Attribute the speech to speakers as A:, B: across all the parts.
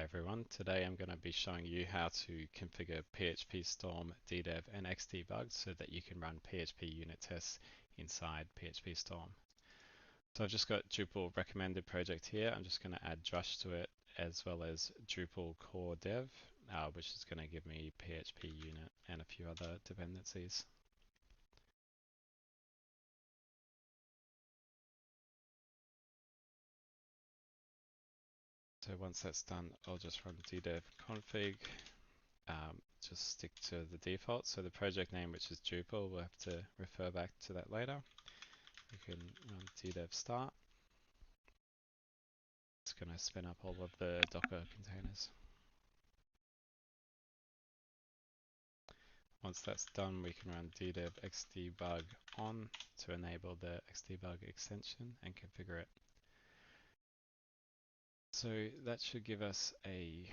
A: Hi everyone, today I'm going to be showing you how to configure PHPStorm, ddev and xdebug so that you can run PHPUnit tests inside PHPStorm. So I've just got Drupal recommended project here. I'm just going to add Drush to it as well as Drupal core dev, which is going to give me PHPUnit and a few other dependencies. So once that's done, I'll just run ddev config. Just stick to the default. So the project name, which is Drupal, we'll have to refer back to that later. You can run ddev start. It's going to spin up all of the Docker containers. Once that's done, we can run ddev xdebug on to enable the xdebug extension and configure it. So that should give us a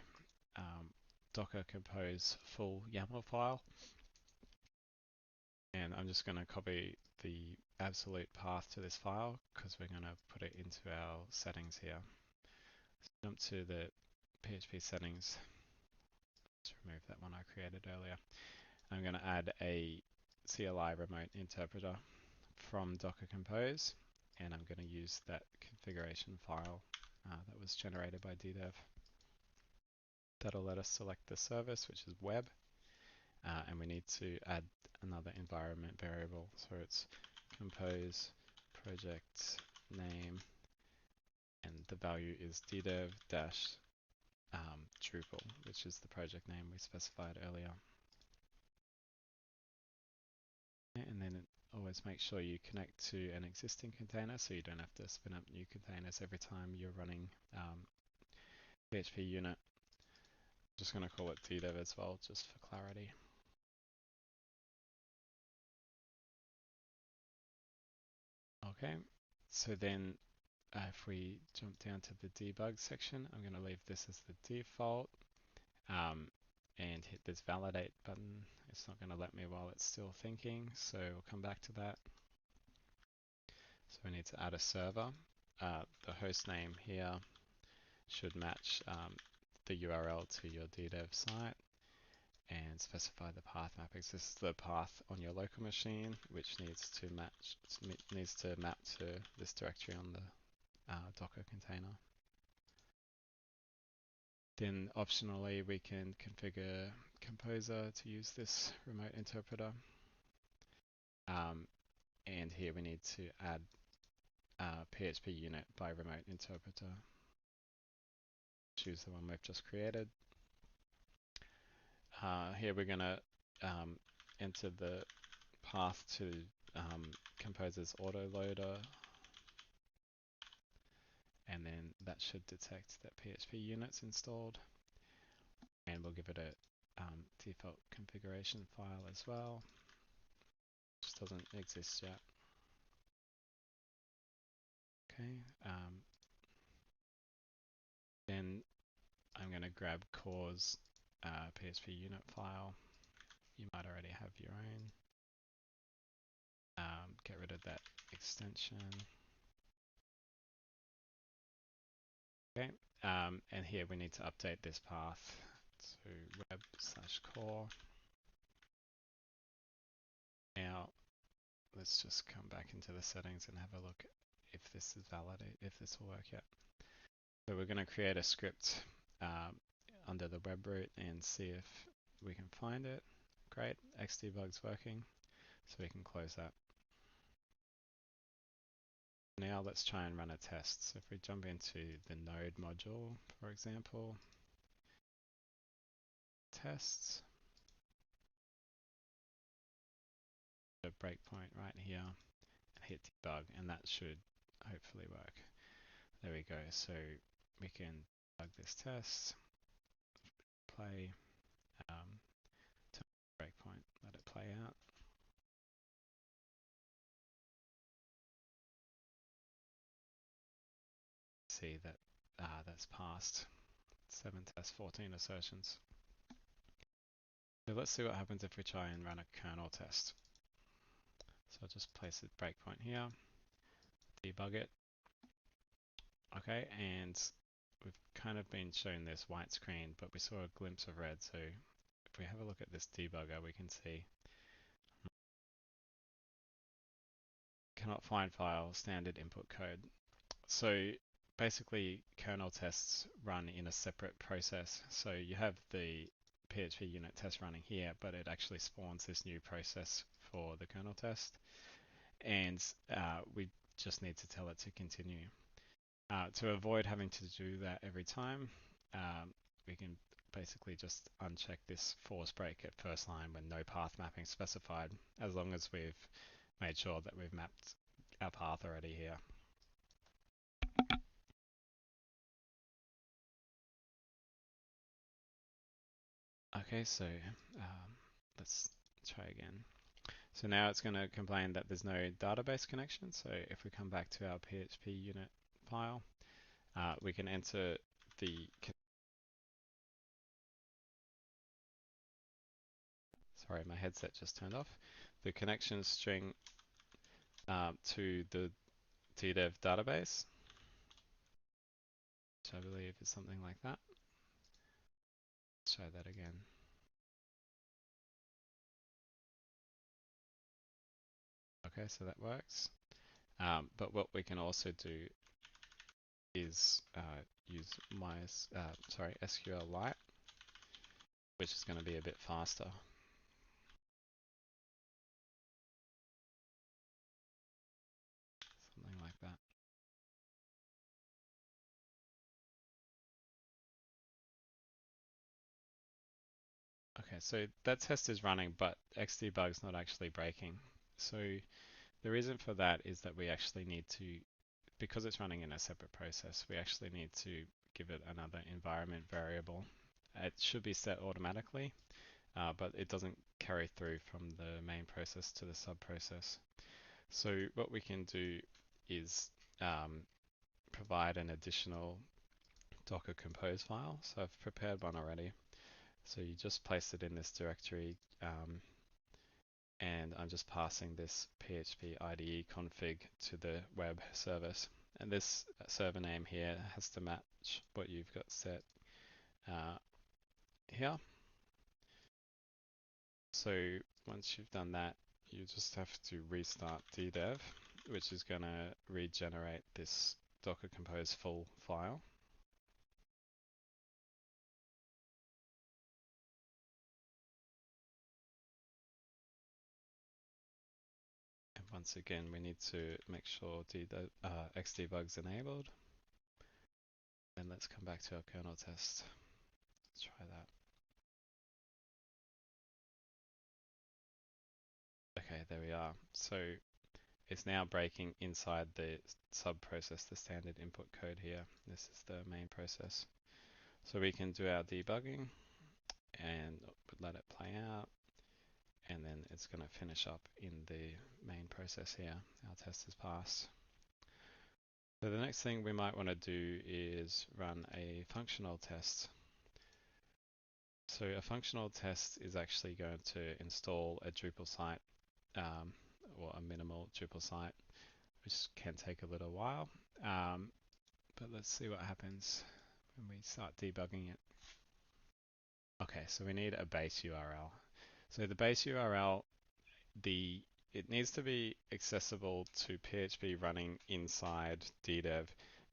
A: Docker compose full YAML file. And I'm just going to copy the absolute path to this file because we're going to put it into our settings here. So jump to the PHP settings. Let's remove that one I created earlier. I'm going to add a CLI remote interpreter from Docker Compose, and I'm going to use that configuration file that was generated by ddev. That'll let us select the service, which is web, and we need to add another environment variable. So it's compose project name, and the value is ddev dash Drupal, which is the project name we specified earlier. And then always make sure you connect to an existing container so you don't have to spin up new containers every time you're running PHPUnit. I'm just going to call it ddev as well, just for clarity. Okay, so then if we jump down to the debug section, I'm going to leave this as the default and hit this validate button. It's not going to let me while it's still thinking, so we'll come back to that. So we need to add a server. The host name here should match the URL to your ddev site, and specify the path mappings. This is the path on your local machine, which needs to map to this directory on the Docker container. Then optionally, we can configure Composer to use this remote interpreter. And here we need to add PHPUnit by remote interpreter. Choose the one we've just created. Here we're going to enter the path to Composer's autoloader, and then that should detect that PHPUnit's installed, and we'll give it a default configuration file as well, which doesn't exist yet. Okay, then I'm going to grab core's PHPUnit file. You might already have your own. Get rid of that extension. Okay, and here we need to update this path to web/core. Now, let's just come back into the settings and have a look if this is validated, if this will work yet. So we're going to create a script under the web root and see if we can find it. Great, xdebug's working, so we can close that. Now let's try and run a test. So if we jump into the node module, for example, tests, a breakpoint right here, and hit debug, and that should hopefully work. There we go. So we can debug this test, play, turn breakpoint, let it play out. See that that's passed 7 tests, 14 assertions. So let's see what happens if we try and run a kernel test. So I'll just place a breakpoint here, debug it. Okay, and we've kind of been shown this white screen, but we saw a glimpse of red. So if we have a look at this debugger, we can see cannot find file, standard input code. So basically kernel tests run in a separate process. So you have the PHPUnit test running here, but it actually spawns this new process for the kernel test. And we just need to tell it to continue. To avoid having to do that every time, we can basically just uncheck this force break at first line when no path mapping specified, as long as we've made sure that we've mapped our path already here. Okay, so let's try again. So now it's going to complain that there's no database connection. So if we come back to our PHPUnit file, we can enter the sorry, my headset just turned off. The connection string to the ddev database, which I believe is something like that. Let's try that again. Okay, so that works. But what we can also do is use SQLite, which is going to be a bit faster. Something like that. Okay, so that test is running, but xdebug's not actually breaking. So the reason for that is that we actually need to, because it's running in a separate process, we actually need to give it another environment variable. It should be set automatically, but it doesn't carry through from the main process to the sub process. So what we can do is provide an additional Docker Compose file. So I've prepared one already. So you just place it in this directory, and I'm just passing this PHP IDE config to the web service. And this server name here has to match what you've got set here. So once you've done that, you just have to restart ddev, which is going to regenerate this Docker Compose full file. And once again, we need to make sure xdebug's enabled. And let's come back to our kernel test. Let's try that. Okay, there we are. So it's now breaking inside the sub-process, the standard input code here. This is the main process. So we can do our debugging and let it play out. And then it's going to finish up in the main process here. Our test has passed. So the next thing we might want to do is run a functional test. So a functional test is actually going to install a Drupal site or a minimal Drupal site, which can take a little while. But let's see what happens when we start debugging it. Okay, so we need a base URL. So the base URL, it needs to be accessible to PHP running inside ddev,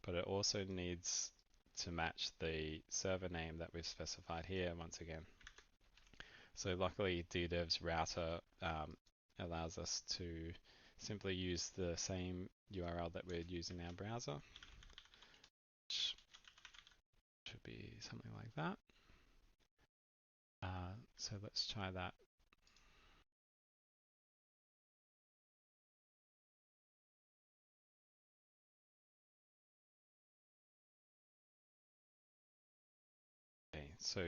A: but it also needs to match the server name that we've specified here once again. So luckily ddev's router allows us to simply use the same URL that we'd use in our browser, which should be something like that. So let's try that. Okay, so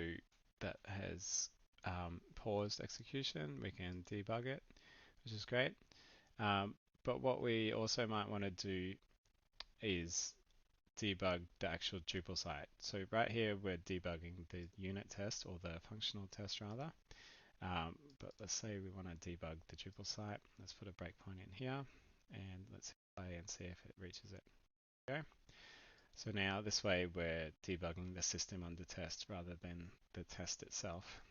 A: that has paused execution. We can debug it, which is great. But what we also might want to do is debug the actual Drupal site. So right here, we're debugging the unit test, or the functional test rather. But let's say we want to debug the Drupal site. Let's put a breakpoint in here, and let's play and see if it reaches it. Okay. So now this way we're debugging the system under test rather than the test itself.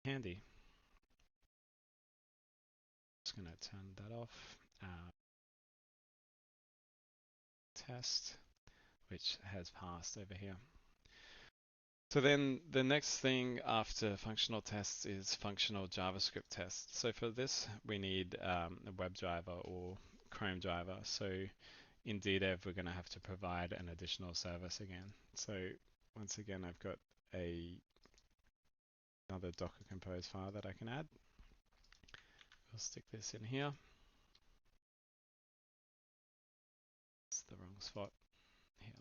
A: Handy. Just going to turn that off. Test, which has passed over here. So then the next thing after functional tests is functional JavaScript tests. So for this, we need a WebDriver or Chrome driver. So in ddev, we're going to have to provide an additional service again. So once again, I've got another Docker Compose file that I can add. We'll stick this in here. It's the wrong spot here.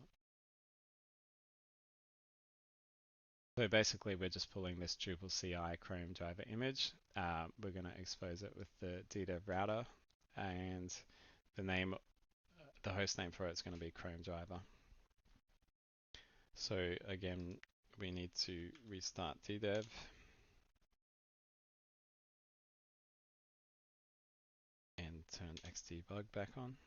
A: So basically, we're just pulling this Drupal CI Chrome driver image. We're going to expose it with the ddev router, and the host name for it is going to be Chrome driver. So again, we need to restart ddev. And turn xdebug back on.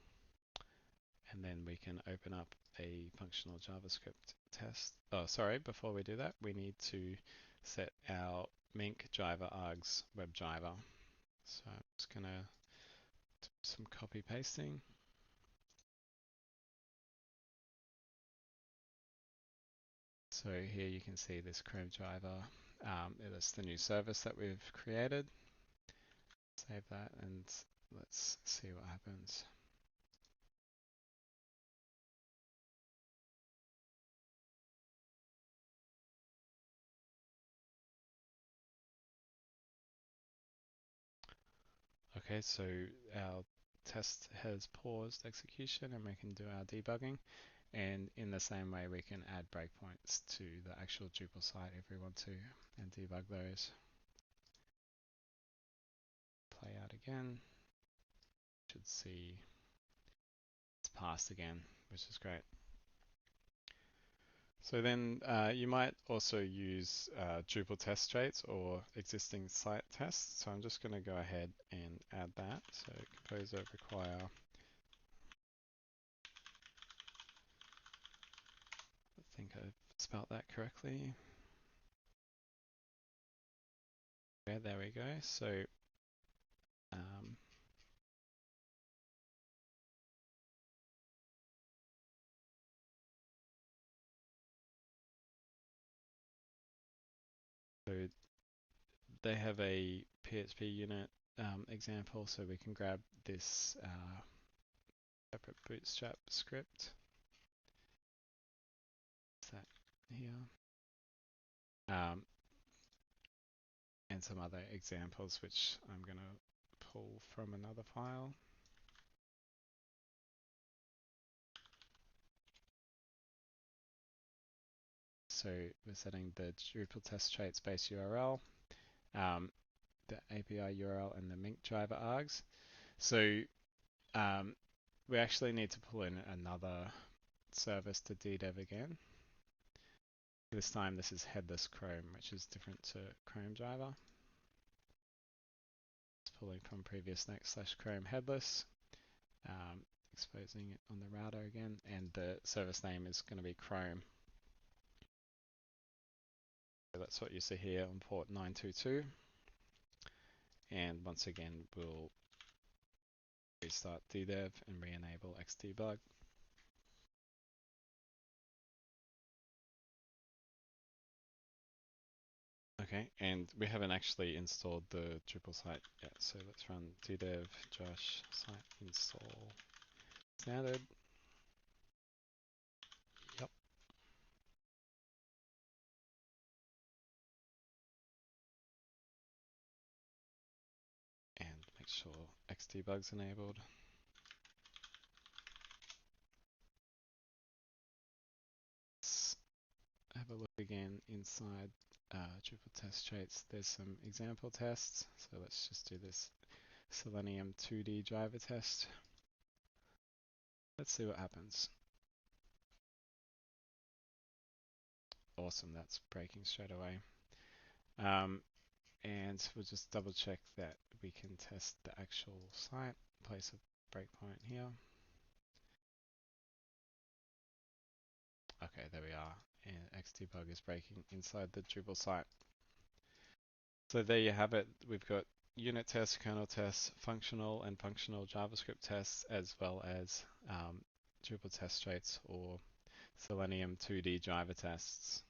A: And then we can open up a functional JavaScript test. Oh, sorry, before we do that, we need to set our Mink driver args WebDriver. So I'm just going to do some copy pasting. So here you can see this Chrome driver. It is the new service that we've created. Save that and let's see what happens. Okay, so our test has paused execution and we can do our debugging. And in the same way, we can add breakpoints to the actual Drupal site if we want to and debug those. Play out again. Should see it's passed again, which is great. So then you might also use Drupal test traits or existing site tests. So I'm just going to go ahead and add that. So composer require. I think I've spelled that correctly. Yeah, there we go. So so they have a PHPUnit example, so we can grab this separate bootstrap script. That here. And some other examples which I'm going to pull from another file. So we're setting the Drupal test traits base URL, the API URL, and the Mink driver args. So we actually need to pull in another service to ddev again. This time this is headless Chrome, which is different to Chrome driver. It's pulling from previous next/Chrome headless, exposing it on the router again, and the service name is going to be Chrome. So that's what you see here on port 922. And once again, we'll restart ddev and re-enable xdebug. Okay, and we haven't actually installed the Drupal site yet, so let's run ddev josh site install standard. Yep. And make sure xdebug's enabled. Let's have a look again inside Drupal test traits. There's some example tests, so let's just do this Selenium 2D driver test. Let's see what happens. Awesome, that's breaking straight away. And we'll just double check that we can test the actual site. Place a breakpoint here. Okay, there we are. And xdebug is breaking inside the Drupal site. So there you have it. We've got unit tests, kernel tests, functional and functional JavaScript tests, as well as Drupal test traits or Selenium 2D driver tests.